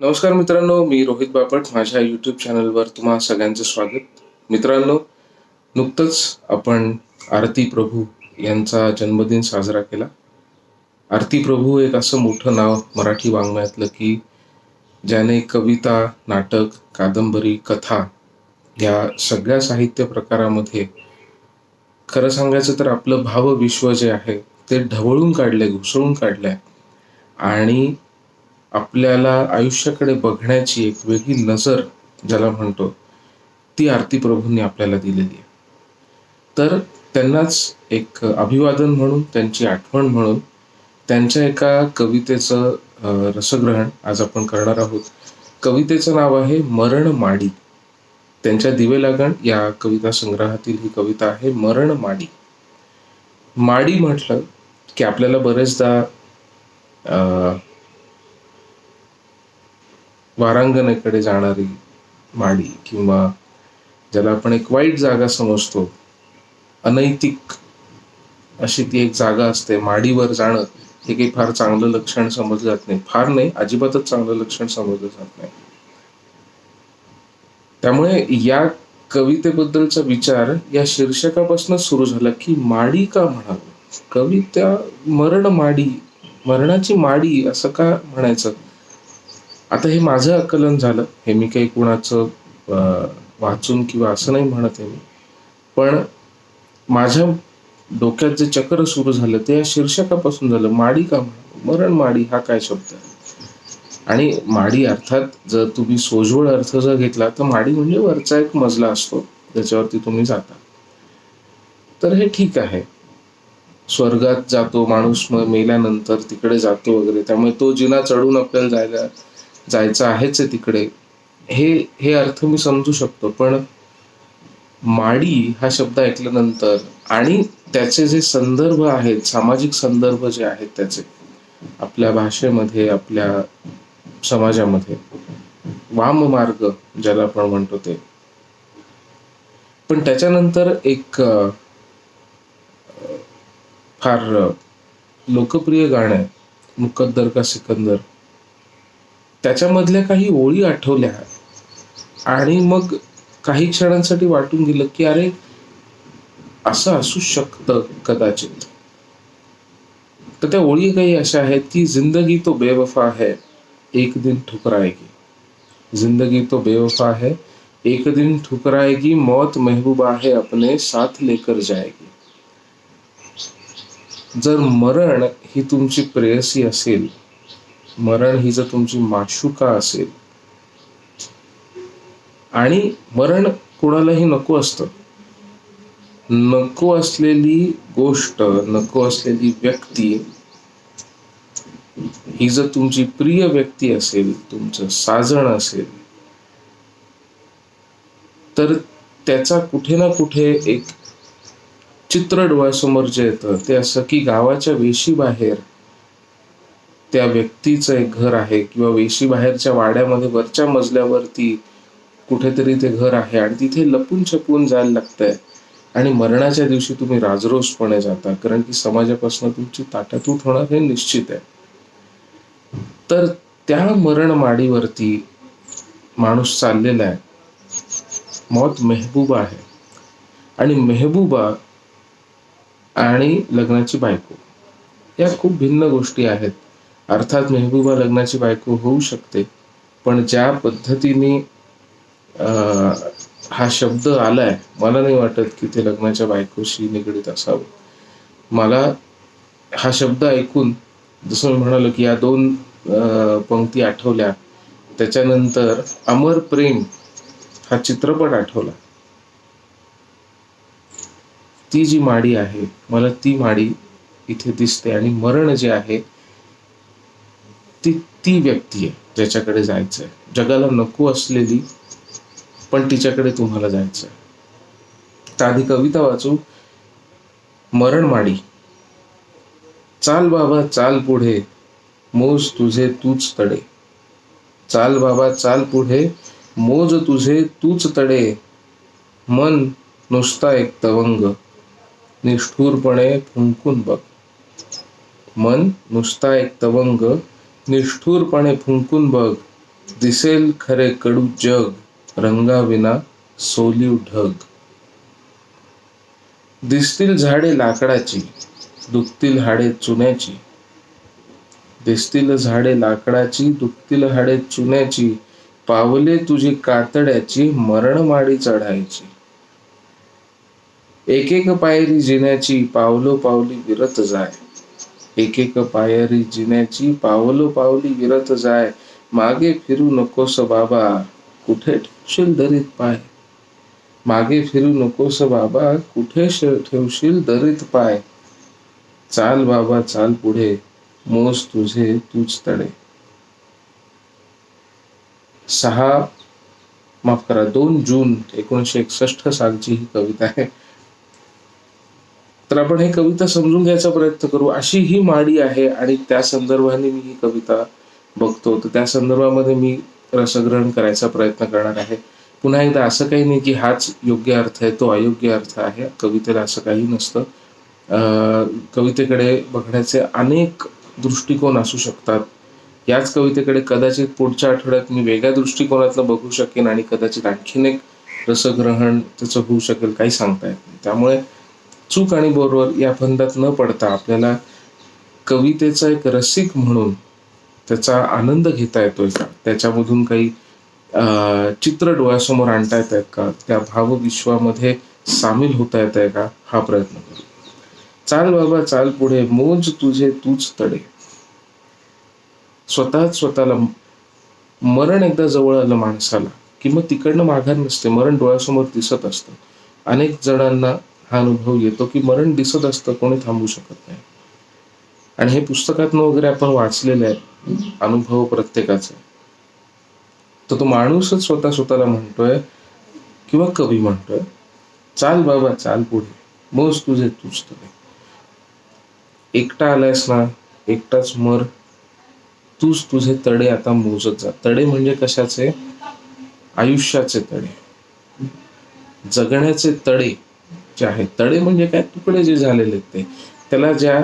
नमस्कार मित्रांनो, मी रोहित बापट. माझ्या यूट्यूब चॅनलवर तुम्हा सगळ्यांचं स्वागत. मित्रांनो, नुकतंच आपण आरती प्रभू यांचा जन्मदिन साजरा केला. आरती प्रभू एक असं मोठं नाव मराठी वाङ्मयातलं की ज्याने कविता, नाटक, कादंबरी, कथा या सगळ्या साहित्य प्रकारामध्ये खरं सांगायचं तर आपलं भावविश्व जे आहे ते ढवळून काढलंय, घुसळून काढलंय आणि आपल्याला आयुष्याकडे बघण्याची एक वेगळी नजर ज्याला म्हणतो ती आरती प्रभूंनी आपल्याला दिलेली आहे. तर त्यांनाच एक अभिवादन म्हणून, त्यांची आठवण म्हणून त्यांच्या एका कवितेचं रसग्रहण आज आपण करणार आहोत. कवितेचं नाव आहे मरण माडी. त्यांच्या दिवे लागण या कविता संग्रहातील ही कविता आहे मरण माडी. माडी म्हटलं की आपल्याला बरेचदा वारांगणेकडे जाणारी माडी किंवा ज्याला आपण एक वाईट जागा समजतो, अनैतिक अशी ती एक जागा असते. माडीवर जाणं हे काही फार चांगलं लक्षण समजलं जात नाही. फार नाही, अजिबातच चांगलं लक्षण समजलं जात नाही. त्यामुळे या कवितेबद्दलचा विचार या शीर्षकापासून सुरू झाला की माडी का म्हणावं. कविता मरण माडी, मरणाची माडी असं का म्हणायचं. आता हे माझं आकलन झालं, हे मी काही कुणाचं वाचून किंवा असं नाही म्हणत आहे मी, पण माझ्या डोक्यात जे चक्र सुरू झालं ते या शीर्षकापासून झालं. माडी का मरण माडी हा काय शब्द आहे. आणि माडी अर्थात जर तुम्ही सोज्वळ अर्थ जर घेतला तर माडी म्हणजे वरचा एक मजला असतो ज्याच्यावरती तुम्ही जाता. तर हे ठीक आहे, स्वर्गात जातो माणूस मेल्यानंतर, तिकडे जातो वगैरे, त्यामुळे तो जिना चढून आपल्याला जायचं आहेच आहे तिकडे, हे अर्थ मी समजू शकतो. पण माडी हा शब्द ऐकल्यानंतर आणि त्याचे जे संदर्भ आहेत, सामाजिक संदर्भ जे आहेत त्याचे आपल्या भाषेमध्ये, आपल्या समाजामध्ये, वाममार्ग ज्याला आपण म्हणतो ते. पण त्याच्यानंतर एक फार लोकप्रिय गाणं आहे, मुकद्दर का सिकंदर. त्याच्यामधल्या काही ओळी आठवल्या आणि मग काही क्षणांसाठी वाटून गेलं की अरे असं असू शकतं कदाचित. तर त्या ओळी काही अशा आहेत की जिंदगी तो बेवफा है एक दिन ठुकराएगी, जिंदगी तो बेवफा है एक दिन ठुकराएगी, मौत महबूबा है अपने साथ लेकर जाएगी. जर मरण ही तुमची प्रेयसी असेल, मरण ही जर तुमची माशुका असेल, आणि मरण कोणालाही नको असतं, नको असलेली गोष्ट, नको असलेली व्यक्ती ही जर तुमची प्रिय व्यक्ती असेल, तुमचं साजण असेल, तर त्याचा कुठे ना कुठे एक चित्र डोळ्यासमोर जे येतं ते असं की गावाच्या वेशी बाहेर त्या व्यक्तीचं एक घर आहे किंवा वेशी बाहेरच्या वाड्यामध्ये वरच्या मजल्यावरती कुठेतरी ते घर आहे आणि तिथे लपून छपून जायला लागतंय. आणि मरणाच्या दिवशी तुम्ही राजरोसपणे जाता, कारण की समाजापासून तुमची ताटातूट होणार हे निश्चित आहे. तर त्या मरण माडीवरती माणूस चाललेला आहे. मौत मेहबूबा आहे, आणि मेहबूबा आणि लग्नाची बायको या खूप भिन्न गोष्टी आहेत. अर्थात मेहबूबा लग्नाची बायको होऊ शकते, पण ज्या पद्धतीने हा शब्द आलाय, मला नाही वाटत की ते लग्नाच्या बायकोशी निगडीत असावं. मला हा शब्द ऐकून जसं मी म्हणालो की या दोन पंक्ती आठवल्या, त्याच्यानंतर अमर प्रेम हा चित्रपट आठवला. ती जी माडी आहे, मला ती माडी इथे दिसते, आणि मरण जे आहे ती व्यक्ती आहे ज्याच्याकडे जायचंय, जगाला नको असलेली, पण तिच्याकडे तुम्हाला जायचंय. तर आधी कविता वाचू. मरण माडी. चाल बाबा चाल पुढे, मोज तुझे तूच तडे. चाल बाबा चाल पुढे, मोज तुझे तूच तडे. मन नुसता एक तवंग, निष्ठुरपणे फुंकून बघ. मन नुसता एक तवंग, निष्ठुरपणे फुंकून बघ. दिसेल खरे कडू जग रंगाविना सोलीव ढग. दिसतील झाडे लाकडाची दुखतील हाडे चुन्याची. दिसतील झाडे लाकडाची दुखतील हाडे चुन्याची. पावले तुझी कातड्याची मरणमाडी चढायची. एक एक पायरी जिन्याची पावलो पावली विरत जाय. एक एक पायरी जिन्याची पावलो पावली विरत जाय. मागे फिरू नकोस बाबा कुठे ठेवशील दरीत पाय. मागे फिरू नकोस बाबा कुठे ठेवशील दरीत पाय. चाल बाबा चाल पुढे मोज तुझे तूच तडे. 2 जून 1961 सालची ही कविता आहे. तर आपण ही कविता समजून घ्यायचा प्रयत्न करू. अशी ही माडी आहे आणि त्या संदर्भाने मी ही कविता बघतो, तर त्या संदर्भामध्ये मी रसग्रहण करायचा प्रयत्न करणार आहे. पुन्हा एकदा असं काही नाही की हाच योग्य अर्थ आहे, तो अयोग्य अर्थ आहे. कवितेला असं काही नसतं. कवितेकडे बघण्याचे अनेक दृष्टिकोन असू शकतात. याच कवितेकडे कदाचित पुढच्या आठवड्यात मी वेगळ्या दृष्टिकोनातनं बघू शकेन आणि कदाचित आणखीन एक रसग्रहण त्याचं होऊ शकेल, काही सांगता येत नाही. त्यामुळे चूक आणि बरोबर या फंदात न पडता आपल्याला कवितेचा एक रसिक म्हणून त्याचा आनंद घेता येतोय का, त्याच्यामधून काही चित्र डोळ्यासमोर आणता येत आहेत का, त्या भावविश्वामध्ये सामील होता येत आहे का, हा प्रयत्न करू. चाल बाबा चाल पुढे मोज तुझे तूच तडे. स्वतःला मरण एकदा जवळ आलं माणसाला की मग तिकडनं माघार नसते. मरण डोळ्यासमोर दिसत असतं. अनेक जणांना हा अनुभव येतो की मरण दिसत असतं, कोणी थांबू शकत नाही. आणि हे पुस्तकातनं वगैरे आपण वाचलेलं आहे अनुभव प्रत्येकाचा. तर तो माणूसच स्वतःला म्हणतोय किंवा कवी म्हणतोय, चाल बाबा चाल पुढे मोज तुझे तूच तडे. एकटा आलायस ना एकटाच मर तूच तुझे तडे आता मोजत जा. तडे म्हणजे कशाचे? आयुष्याचे तडे, जगण्याचे तडे जे आहेत. तडे म्हणजे काय? तुकडे जे झालेले आहेत ते, त्याला ज्या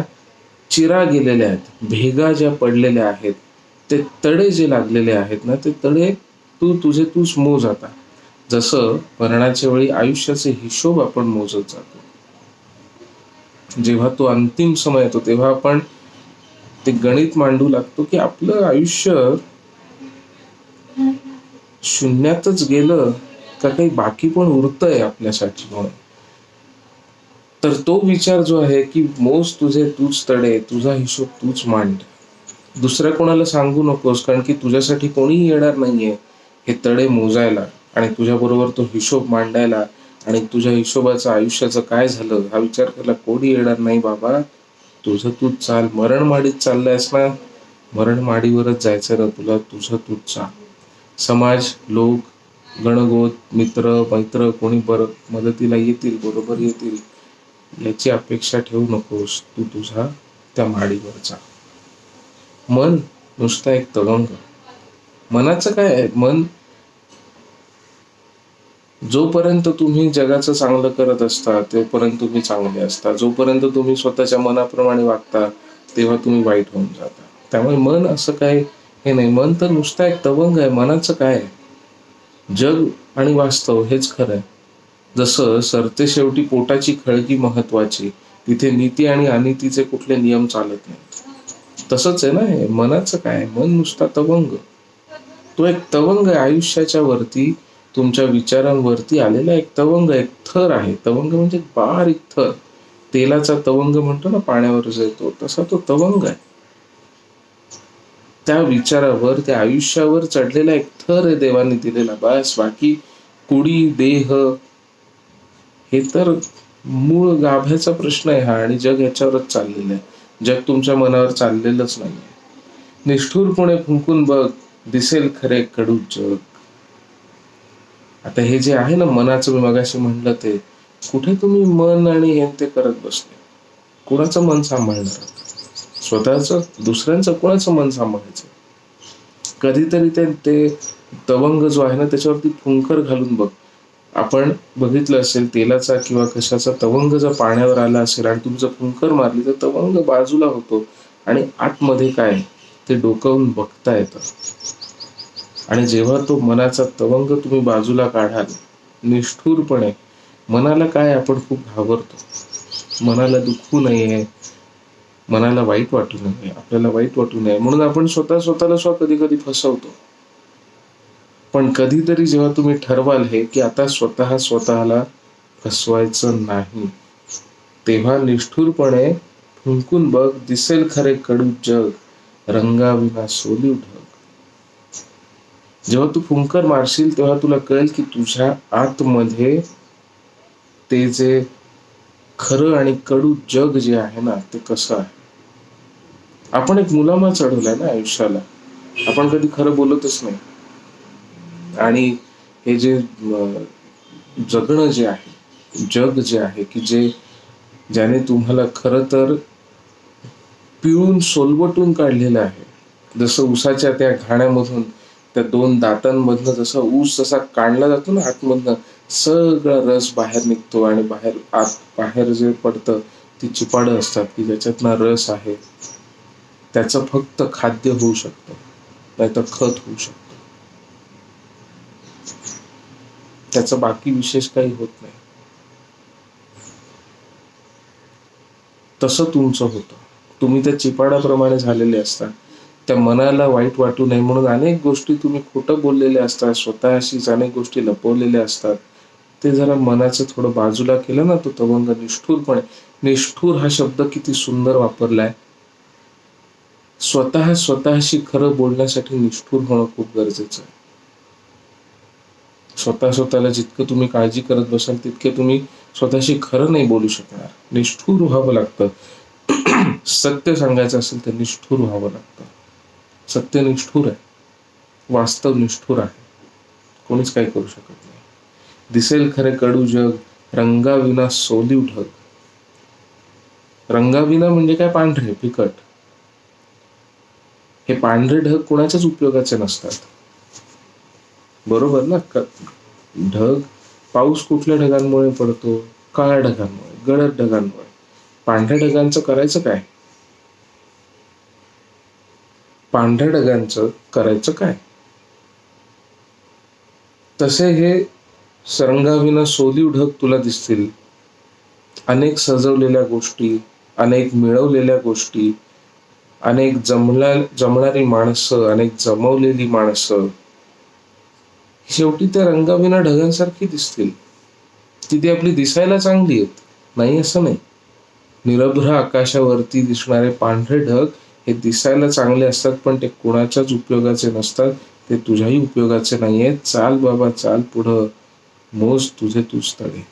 चिरा गेलेल्या आहेत, भेगा ज्या पडलेल्या आहेत, ते तडे जे लागलेले आहेत ना, ते तडे तुझे तूच मोज आता. जसं मरणाच्या वेळी आयुष्याचे हिशोब आपण मोजत जातो. जेव्हा तो अंतिम समय येतो तेव्हा आपण ते गणित मांडू लागतो की आपलं आयुष्य शून्यातच गेलं का काही बाकी पण उरतंय आपल्यासाठी म्हणून. तर तो विचार जो आहे की मोज तुझे तूच तडे, तुझा हिशोब तूच मांड. दुसऱ्या कोणाला सांगू नकोस, कारण की तुझ्यासाठी कोणीही येणार नाहीये हे तडे मोजायला आणि तुझ्या बरोबर तो हिशोब मांडायला. आणि तुझ्या हिशोबाचं आयुष्याचं काय झालं हा विचार करायला कोणी येणार नाही. बाबा तुझं तूच चाल. मरणमाडीत चाललायस ना, मरणमाडीवरच जायचं ना तुला, तुझं तूच चाल. समाज, लोक, गणगोत, मित्र मैत्र कोणी मदतीला येतील, बरोबर येतील, याची अपेक्षा ठेवू नकोस. तू तुझा त्या माडीवर जा. मन नुसता एक तवंग. मनाचं काय आहे? मन जोपर्यंत तुम्ही जगाचं चांगलं करत असता तोपर्यंत तुम्ही चांगले असता. जोपर्यंत तुम्ही स्वतःच्या मनाप्रमाणे वागता तेव्हा तुम्ही वाईट होऊन जाता. त्यामुळे मन असं काय हे नाही. मन तर नुसता एक तवंग आहे. मनाचं काय आहे? जग आणि वास्तव हेच खरं आहे. जसं सरते शेवटी पोटाची खळगी महत्वाची, तिथे नीती आणि अनितीचे कुठले नियम चालत नाही. तसंच आहे ना हे. मनाचं काय? मन नुसता तवंग. तो एक तवंग आहे आयुष्याच्या वरती, तुमच्या विचारांवरती आलेला एक तवंग, एक थर आहे. तवंग म्हणजे बारीक थर. तेलाचा तवंग म्हणतो ना पाण्यावर जो येतो, तसा तो तवंग आहे. त्या विचारावर, त्या आयुष्यावर चढलेला एक थर आहे देवाने दिलेला. बस. बाकी कुडी देह हे तर मूळ गाभ्याचा प्रश्न आहे हा. आणि जग ह्याच्यावरच चाललेलं आहे. जग तुमच्या मनावर चाललेलंच नाही. निष्ठुरपणे फुंकून बघ दिसेल खरे कडू जग. आता हे जे आहे ना मनाचं, मी मगाशी म्हटलं ते, कुठे तुम्ही मन आणि हे ते करत बसले. कुणाचं मन सांभाळणार? स्वतःचं? दुसऱ्यांचं? कोणाचं मन सांभाळायचं? कधीतरी ते तवंग जो आहे ना त्याच्यावरती फुंकर घालून बघ. आपण बघितलं असेल तेलाचा किंवा कशाचा तवंग जर पाण्यावर आला असेल आणि तुम्ही जर फुंकर मारली तर तवंग बाजूला होतो आणि आतमध्ये काय ते डोकावून बघता येतं. आणि जेव्हा तो मनाचा तवंग तुम्ही बाजूला काढाल निष्ठुरपणे, मनाला काय आपण खूप घाबरतो, मनाला दुखू नये, मनाला वाईट वाटू नये, आपल्याला वाईट वाटू नये म्हणून आपण स्वतःला कधी कधी फसवतो. पण कधीतरी जेव्हा तुम्ही ठरवाल हे की आता स्वतःला फसवायचं नाही, तेव्हा निष्ठुरपणे फुंकून बघ, दिसेल खरे कडू जग, रंगाविना सोलीव ढग. जेव्हा तू फुंकर मारशील तेव्हा तुला कळेल की तुझ्या आतमध्ये ते जे खरं आणि कडू जग जे आहे ना ते कसं आहे. आपण एक मुलामा चढवलाय ना आयुष्याला, आपण कधी खरं बोलतच नाही. आणि हे जे जगणं जे आहे, जग जे आहे की ज्याने तुम्हाला खरं तर पिळून सोलवटून काढलेलं आहे. जसं ऊसाच्या त्या घाण्यामधून त्या दोन दातांमधनं जसा ऊस जसा काढला जातो ना आतमधनं, सगळा रस बाहेर निघतो आणि बाहेर जे पडतं ती चिपाडं असतात की ज्याच्यातनं रस आहे, त्याचं फक्त खाद्य होऊ शकतं, नाहीतर खत होऊ शकतं, त्याचं बाकी विशेष काही होत नाही. तसं तुमचं होतं, तुम्ही त्या चिपाडाप्रमाणे झालेले असतात. त्या मनाला वाईट वाटू नये म्हणून अनेक गोष्टी तुम्ही खोटं बोललेले असतात, स्वतःशीच अनेक गोष्टी लपवलेल्या असतात. ते जरा मनाचं थोडं बाजूला केलं ना, तो तवंग निष्ठुरपणे, निष्ठुर हा शब्द किती सुंदर वापरलाय. स्वतःशी खरं बोलण्यासाठी निष्ठुर होणं खूप गरजेचं आहे. स्वतःला जितकं तुम्ही काळजी करत बसाल तितके तुम्ही स्वतःशी खरं नाही बोलू शकणार. निष्ठुर व्हावं लागतं. सत्य सांगायचं असेल तर निष्ठुर व्हावं लागतं. सत्य निष्ठुर आहे, वास्तव निष्ठुर आहे, कोणीच काही करू शकत नाही. दिसेल खरे कडू जग, रंगाविना सोलीव ढग. रंगाविना म्हणजे काय? पांढरे फिकट. हे पांढरे ढग कोणाच्याच उपयोगाचे नसतात, बरोबर ना? ढग, पाऊस कुठल्या ढगांमुळे पडतो? काळ्या ढगांमुळे, गडद ढगांमुळे. पांढऱ्या ढगांचं करायचं काय? पांढऱ्या ढगांचं करायचं काय? तसे हे रंगाविना सोलीव ढग तुला दिसतील. अनेक सजवलेल्या गोष्टी, अनेक मिळवलेल्या गोष्टी, अनेक जमणारी माणसं, अनेक जमवलेली माणसं, शेवटी त्या रंगाविना ढगांसारखी दिसतील. ती आपली दिसायला चांगली आहेत, नाही असं नाही. निरभ्र आकाशावरती दिसणारे पांढरे ढग हे दिसायला चांगले असतात, पण ते कोणाच्याच उपयोगाचे नसतात. ते तुझ्याही उपयोगाचे नाहीयेत. चाल बाबा चाल पुढं, मोज तुझे तूच तडे.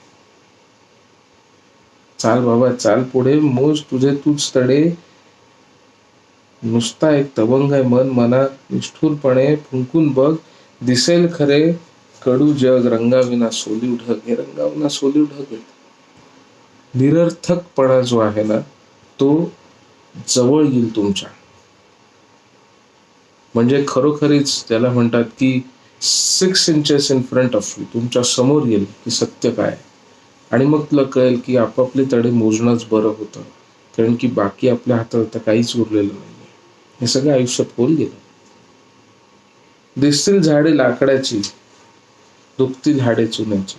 चाल बाबा चाल पुढे, मोज तुझे तूच तडे. नुसता एक तवंग आहे मन, मना निष्ठुरपणे फुंकून बघ, दिसेल खरे कडू जग, रंगाविना सोलीव ढग. हे रंगाविना सोलीव ढग आहेत. निरर्थकपणा जो आहे ना तो जवळ येईल तुमच्या. म्हणजे खरोखरीच त्याला म्हणतात की 6 inches in front of you, तुमच्या समोर येईल की सत्य काय. आणि मग तुला कळेल की आपापले तडे मोजणंच बरं होतं, कारण की बाकी आपल्या हातात आता काहीच उरलेलं नाही. हे सगळं आयुष्यात होऊन गेलं. दिसतील झाडे लाकडाची, दुखतील हाडे चुन्याची,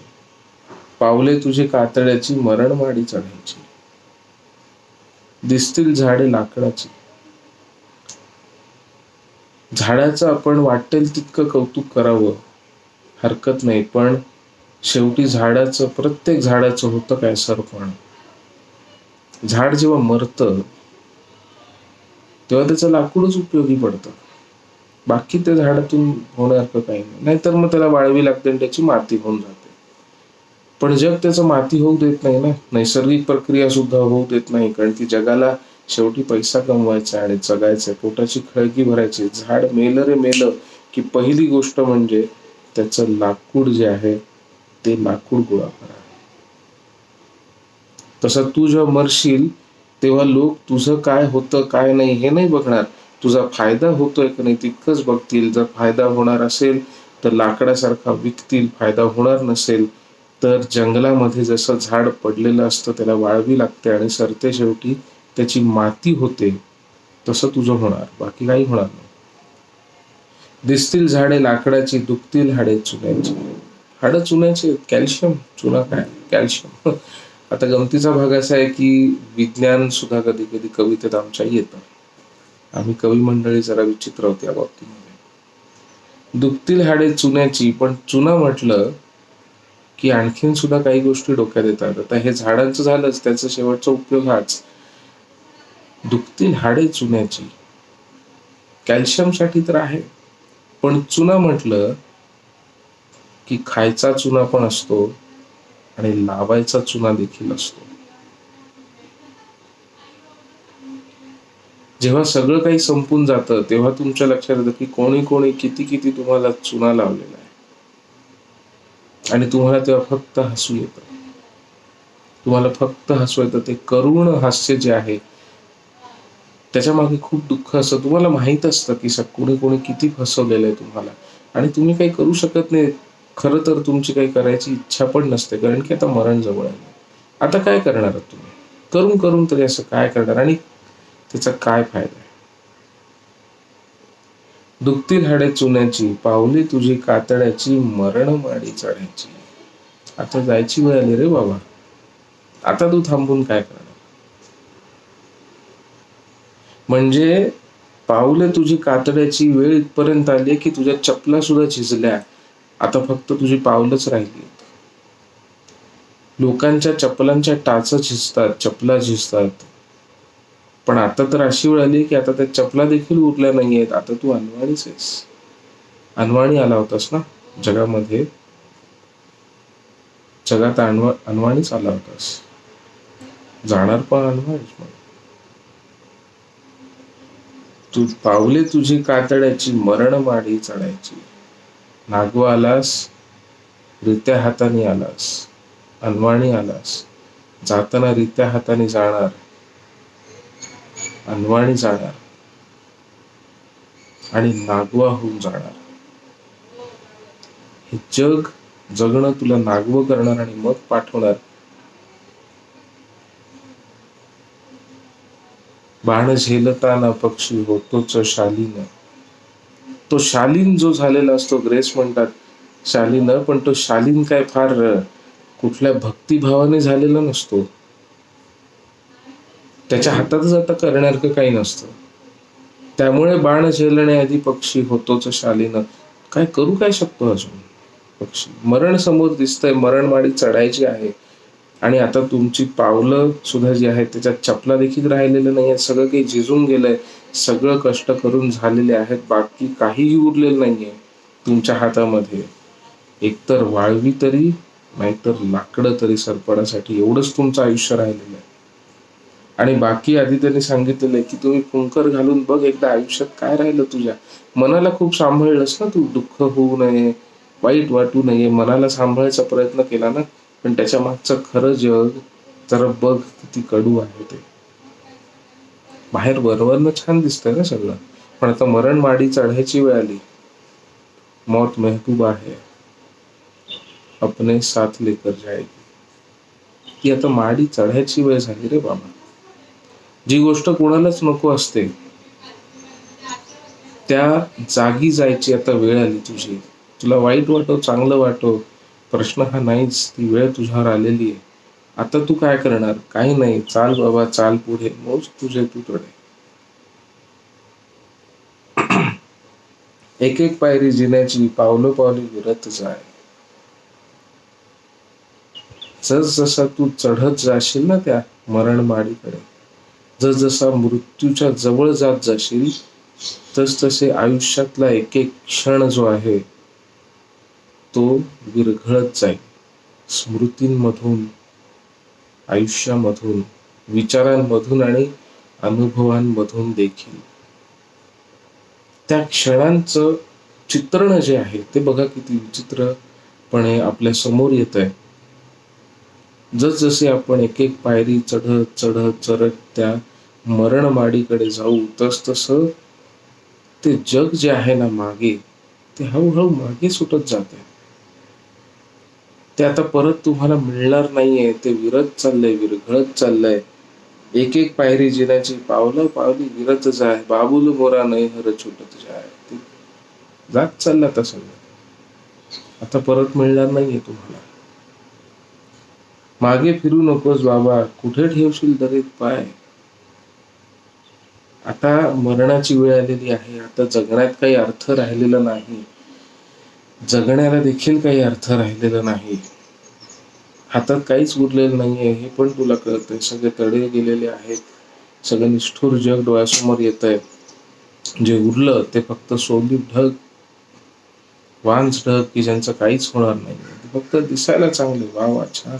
पावले तुझी कातड्याची, मरणमाडी चढायची. दिसतील झाडे लाकडाची. झाडाचं आपण वाटेल तितकं कौतुक करावं, हरकत नाही, पण शेवटी प्रत्येक झाडाचं होतं काय सरपण. झाड जेव्हा मरतं तेव्हा त्याचं लाकूडच उपयोगी पडतं, बाकी त्या झाडातून होण्यासारखं काही नाही. नाहीतर मग त्याला वाळवी लागते आणि त्याची माती होऊन जाते. पण जग त्याचं माती होऊ देत नाही ना, नैसर्गिक प्रक्रिया सुद्धा होऊ देत नाही, कारण की जगाला शेवटी पैसा कमवायचा आणि जगायचंय, पोटाची खळगी भरायची. झाड मेलं रे मेलं की पहिली गोष्ट म्हणजे त्याचं लाकूड जे आहे ते लाकूड गोळा करा. तसं तू जेव्हा मरशील तेव्हा लोक तुझं काय होतं काय नाही हे नाही बघणार, तुझा फायदा होतोय का नाही तितकंच बघतील. जर फायदा होणार असेल तर लाकडासारखा विकतील, फायदा होणार नसेल तर जंगलामध्ये जसं झाड पडलेलं असतं त्याला वाळवी लागते आणि सरते शेवटी त्याची माती होते, तसं तुझं होणार, बाकी काही होणार नाही. दिसतील झाडे लाकडाची, दुखतील हाडे चुन्याची. हाडं चुन्याची, कॅल्शियम. चुना काय, कॅल्शियम. आता गमतीचा भाग असा आहे की विज्ञान सुद्धा कधी कधी कवितेत आमच्या येतं. आम्ही कवी मंडळी जरा विचित्र होते या बाबतीमध्ये. दुखतील हाडे चुन्याची, पण चुना म्हटलं की आणखीन सुद्धा काही गोष्टी डोक्यात येतात. आता हे झाडांचं झालंच, त्याचा शेवटचा उपयोग हाच. दुखतील हाडे चुन्याची, कॅल्शियम साठी तर आहे, पण चुना म्हटलं की खायचा चुना पण असतो आणि लावायचा चुना देखील असतो. जेव्हा सगळं काही संपून जातं तेव्हा तुमच्या लक्षात येतं की कोणी कोणी किती किती तुम्हाला चुना लावलेला आहे, आणि तुम्हाला तेव्हा फक्त हसू येतं. तुम्हाला फक्त हसू येतं. ते करुण हास्य जे आहे त्याच्या मागे खूप दुःख असतं. तुम्हाला माहित असतं की कोणी कोणी किती फसवलेलं आहे तुम्हाला, आणि तुम्ही काही करू शकत नाही. खरं तर तुमची काही करायची इच्छा पण नसते, कारण की आता मरण जवळ आहे. आता काय करणार आहात तुम्ही? करून करून तरी असं काय करणार, आणि त्याचा काय फायदा आहे? दुखतील हाडे चुन्याची, पावली तुझी कातड्याची, मरण माडी चढायची. आता जायची वेळ आली रे बाबा. आता तू थांबून काय करणार? म्हणजे पावले तुझी कातड्याची वेळ इथपर्यंत आली की तुझ्या चपला सुद्धा झिजल्या. आता फक्त तुझी पावलंच राहिली. लोकांच्या चपलांच्या टाच झिजतात, चपला झिजतात, पण आता तर अशी वेळ आली की आता त्या चपला देखील उरल्या नाहीयेत. आता तू अनवाणीच आहेस. अनवाणी आला होतास ना जगामध्ये, जगात अनवाणीच आला होतास, जाणार पण अनवाणीच. तू पावले तुझी कातड्याची, मरण माडी चढायची. नागवा आलास, रित्या हाताने आलास, अनवाणी आलास. जाताना रित्या हाताने जाणार, अनवाणी जाणार, आणि नागवा होऊन जाणार. हे जग जगणं तुला नागवं करणार आणि मग पाठवणार. बाण झेलताना पक्षी होतोच शालीन. तो शालीन जो झालेला असतो, ग्रेस म्हणतात शालीन, पण तो शालीन काय फार कुठल्या भक्तिभावाने झालेला नसतो. त्याच्या हातातच आता करण्यासारखं काही नसतं. त्यामुळे बाण झेलण्याआधी पक्षी होतोच शालीन. काय करू काय शकतो अजून पक्षी? मरण समोर दिसतंय, मरणमाडी चढायची आहे, आणि आता तुमची पावलं सुद्धा जी आहेत त्याच्यात चपला देखील राहिलेल्या नाही आहेत. सगळं काही झिजून गेलंय, सगळं कष्ट करून झालेले आहेत, बाकी काहीही उरलेलं नाहीये तुमच्या हातामध्ये. एकतर वाळवी तरी, नाहीतर लाकडं तरी सरपणासाठी, एवढंच तुमचं आयुष्य राहिलेलं आहे. आणि बाकी आधी त्यांनी सांगितलेलं आहे की तुम्ही फुंकर घालून बघ एकदा आयुष्यात काय राहिलं तुझ्या. मनाला खूप सांभाळलंस ना तू, दुःख होऊ नये, वाईट वाटू नये, मनाला सांभाळायचा प्रयत्न केला ना, पण त्याच्या मागचं खरं जग जरा बघ, किती कडू आहे ते. बाहेर वरवरनं छान दिसतंय ना सगळं, पण आता मरण माडी चढायची वेळ आली. मौत महबूबा है, अपने साथ लेकर जाएगी. ती आता माडी चढायची वेळ झाली रे बाबा. जी गोष्ट कोणालाच नको असते त्या जागी जायची आता वेळ आली तुझी. तुला वाईट वाटो चांगलं वाटो, प्रश्न हा नाहीच, ती वेळ तुझ्यावर आलेली आहे. आता तू काय करणार? काही नाही, चाल बाबा चाल पुढे, मोज तुझे तू तडे. एक एक पायरी जिण्याची, पावलो पावली विरत जाय. जस जसा तू चढत जाशील ना त्या मरण माडीकडे, जस जसा मृत्यूच्या जवळ जात जाशील, तस तसे आयुष्यातला एक एक क्षण जो आहे तो विरघळत जाईल. स्मृतींमधून, आयुष्यामधून, विचारांमधून आणि अनुभवांमधून देखील. त्या क्षणांचं चित्रण जे आहे ते बघा किती विचित्रपणे आपल्या समोर येत आहे. जसजसे आपण एक एक पायरी चढत चढत चढत त्या मरणमाडीकडे जाऊ, तस तसं ते जग जे आहे ना मागे, ते हळूहळू मागे सुटत जाते. ते आता परत तुम्हाला मिळणार नाहीये. ते विरत चाललंय, विरघळत चाललंय. एक एक पायरी जिण्याची, पावलं पावली विरत जाय, बाबुल मोरा नाही हर छुटत जाय. जात चालला तसं, आता परत मिळणार नाहीये तुम्हाला. मागे फिरू नकोस बाबा, कुठे ठेवशील दरीत पाय. आता मरणाची वेळ आलेली आहे. आता जगण्यात काही अर्थ राहिलेला नाही, जगण्याला देखील काही अर्थ राहिलेला नाही. हातात काहीच उरलेलं नाहीये हे पण तुला कळतंय. सगळे तडे गेलेले आहेत, सगळं निष्ठुर जग डोळ्यासमोर येत आहे. जे उरलं ते फक्त सोली ढग, वांज ढग की ज्यांचं काहीच होणार नाही, फक्त दिसायला चांगले, वा वा छान.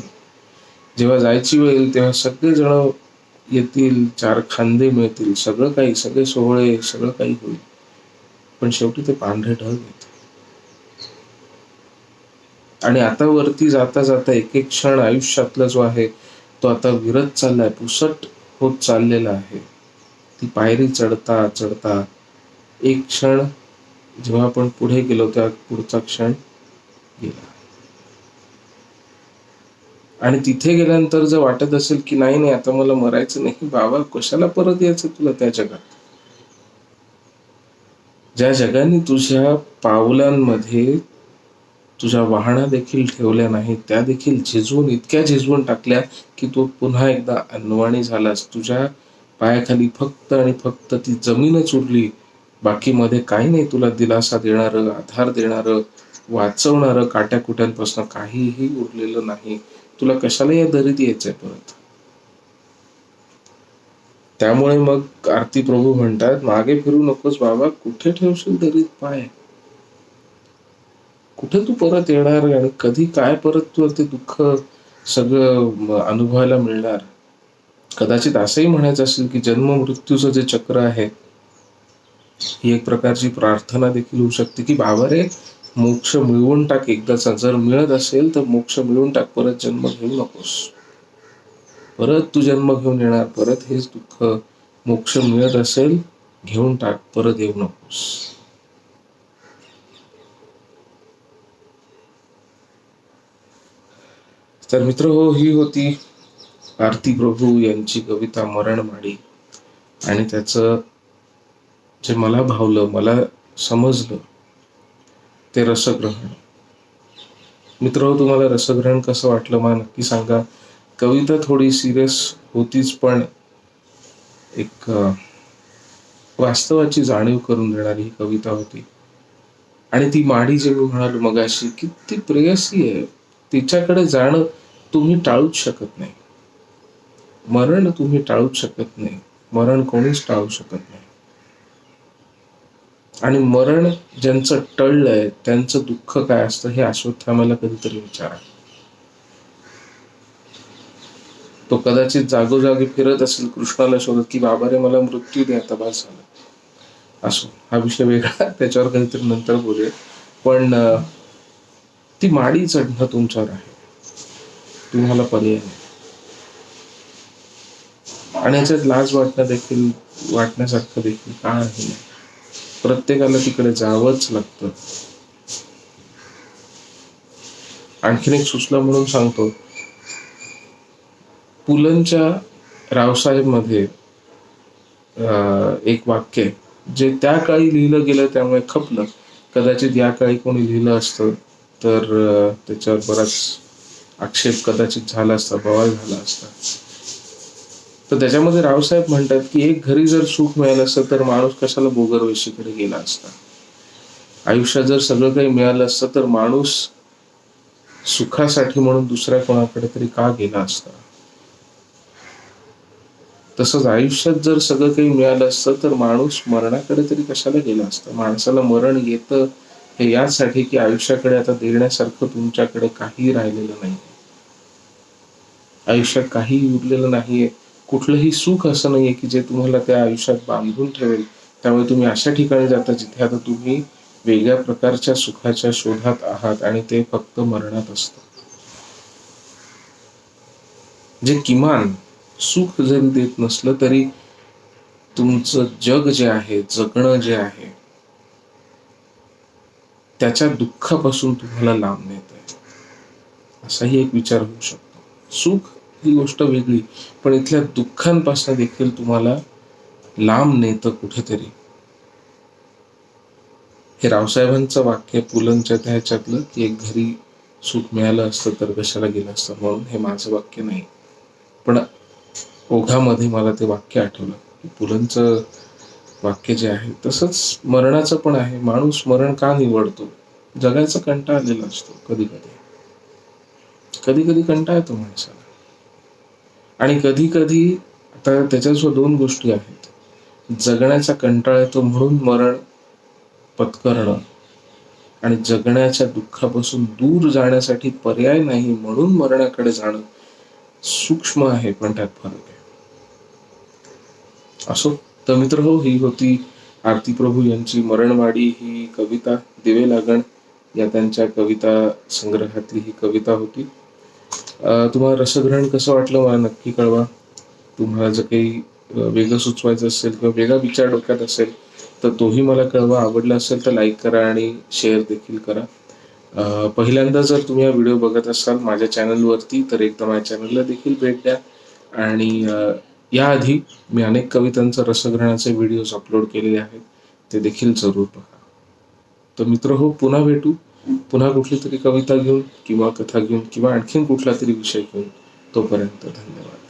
जेव्हा जायची वेळ येईल तेव्हा सगळेजण येतील, चार खांदे मिळतील, सगळं काही, सगळे सोहळे, सगळं काही होईल, पण शेवटी ते पांढरे ढग येते. आणि आता वरती जाता जाता एक एक क्षण आयुष्यातला जो आहे तो आता विरत चाललाय, पुसट होत चाललेला आहे. ती पायरी चढता चढता एक क्षण जेव्हा आपण पुढे गेलो त्या पुढचा क्षण गेला. आणि तिथे गेल्यानंतर जर वाटत असेल की नाही नाही आता मला मरायचं नाही, बाबा कशाला परत यायचं तुला त्या जगात. ज्या जगाने तुझ्या पावलांमध्ये तुझ्या वाहना देखील ठेवल्या नाहीत, त्या देखील झिजवून, इतक्या झिजवून टाकल्या की तू पुन्हा एकदा अनवाणी झालास. तुझ्या पायाखाली फक्त आणि फक्त ती जमीनच उरली, बाकी मध्ये काही नाही तुला दिलासा देणारं, आधार देणारं, वाचवणारं, काट्याकुट्यांपासून काहीही उरलेलं नाही. तुला कशाला या दरीत यायचंय परत. त्यामुळे मग आरती प्रभू म्हणतात, मागे फिरू नकोस बाबा, कुठे ठेवशील दरीत पाय. कुठे तू परत येणार आणि कधी काय परत तुला ते दुःख सगळं अनुभवायला मिळणार. कदाचित असंही म्हणायचं असेल की जन्म मृत्यूचं जे चक्र आहे ही एक प्रकारची प्रार्थना देखील होऊ शकते की बाबा रे, मोक्ष मिळवून टाक एकदाचा. जर मिळत असेल तर मोक्ष मिळवून टाक, परत जन्म घेऊ नकोस. परत तू जन्म घेऊन येणार, परत हेच दुःख. मोक्ष मिळत असेल घेऊन टाक, परत येऊ नकोस. तर मित्र हो, ही होती आरती प्रभू यांची कविता मरणमाडी. आणि त्याचं जे मला भावलं, मला समजलं ते रसग्रहण. मित्र हो, तुम्हाला रसग्रहण कसं वाटलं मला नक्की सांगा. कविता थोडी सिरियस होतीच, पण एक वास्तवाची जाणीव करून देणारी ही कविता होती. आणि ती माडी जे मी म्हणालो मगाशी, किती प्रेयसी आहे. तिच्याकडे जाणं तुम्ही टाळूच शकत नाही. मरण तुम्ही टाळूच शकत नाही. मरण कोणीच टाळू शकत नाही. आणि मरण ज्यांचं टळलंय त्यांचं दुःख काय असतं हे अश्वत्थाम्याला कधीतरी विचारा. तो कदाचित जागोजागी फिरत असेल कृष्णाला शोधत की बाबा रे मला मृत्यू दे आता, बस झालं. असो, हा विषय वेगळा, त्याच्यावर कधीतरी नंतर बोलूया. पण ती माडी चढणं तुमच्यावर आहे, तुम्हाला पर्याय नाही. आणि याच्यात लाज वाटणं देखील, वाटण्यासारखं देखील काय आहे. प्रत्येकाला तिकडे जावंच लागतं. आणखीन एक सुचलं म्हणून सांगतो, पुलंच्या रावसाहेब मध्ये एक वाक्य जे त्या काळी लिहिलं गेलं त्यामुळे खपलं. कदाचित या काळी कोणी लिहिलं असतं तर त्याच्यावर बराच आक्षेप कदाचित झाला असता, बवाल झाला असता. तर त्याच्यामध्ये रावसाहेब म्हणतात की एक घरी जर सुख मिळालं असतं तर माणूस कशाला बोगरवेशीकडे गेला असता. आयुष्यात जर सगळं काही मिळालं असतं तर माणूस सुखासाठी म्हणून दुसऱ्या कोणाकडे तरी का गेला असता. तसंच आयुष्यात जर सगळं काही मिळालं असतं तर माणूस मरणाकडे तरी कशाला गेला असता. माणसाला मरण येतं हे यासाठी की आयुष्याकडे आता देण्यासारखं तुमच्याकडे काही राहिलेलं नाही. आयुष्यात काही उरलेलं नाहीये. कुठलंही सुख असं नाहीये की जे तुम्हाला त्या आयुष्यात बांधून ठेवेल. त्यामुळे तुम्ही अशा ठिकाणी जाता जिथे आता तुम्ही वेगळ्या प्रकारच्या सुखाच्या शोधात आहात आणि ते फक्त मरणात असतं. जे किमान सुख जरी देत नसलं तरी तुमचं जग जे आहे, जगणं जे आहे, त्याच्या दुःखापासून तुम्हाला लांब नेतंय, असाही एक विचार होऊ शकतो. सुख ही गोष्ट वेगळी, पण इथल्या दुःखांपासून देखील तुम्हाला लांब नेतं कुठेतरी. हे रावसाहेबांचं वाक्य पुलंच्या त्या ह्याच्यातलं की एक घरी सुख मिळालं असतं तर कशाला गेलं असतं, म्हणून हे माझं वाक्य नाही. पण ओघामध्ये मला ते वाक्य आठवलं की पुलंचं वाक्य जे आहे तसंच मरणाचं पण आहे. माणूस मरण का निवडतो? जगायचा कंटाळा आलेला असतो कधी कधी. कधी कधी कंटाळा येतो माणसाला. आणि कधी कधी आता त्याच्यासोबत दोन गोष्टी आहेत. जगण्याचा कंटाळा येतो म्हणून मरण पत्करणं, आणि जगण्याच्या दुःखापासून दूर जाण्यासाठी पर्याय नाही म्हणून मरणाकडे जाणं सूक्ष्म आहे, पण त्यात फरक आहे. असो. तर मित्र हो, ही होती आरती प्रभू यांची मरणवाडी ही कविता. दिवे लागण या त्यांच्या कविता संग्रहातली ही कविता होती. तुम्हाला रसग्रहण कसं वाटलं मला नक्की कळवा. तुम्हाला जर काही वेगळं सुचवायचं असेल किंवा वेगळा विचार डोक्यात असेल तर तोही मला कळवा. आवडला असेल तर लाईक करा आणि शेअर देखील करा. पहिल्यांदा जर तुम्ही हा व्हिडिओ बघत असाल माझ्या चॅनलवरती तर एकदा माझ्या चॅनलला देखील भेट द्या. आणि याआधी मी अनेक कवितांचं रसग्रहणाचे व्हिडिओज अपलोड केलेले आहेत, ते देखील जरूर बघा. तर मित्र हो, पुन्हा भेटू. पुन्हा कुठली तरी कविता घेऊन किंवा कथा घेऊन किंवा आणखीन कुठला तरी विषय घेऊन. तोपर्यंत धन्यवाद.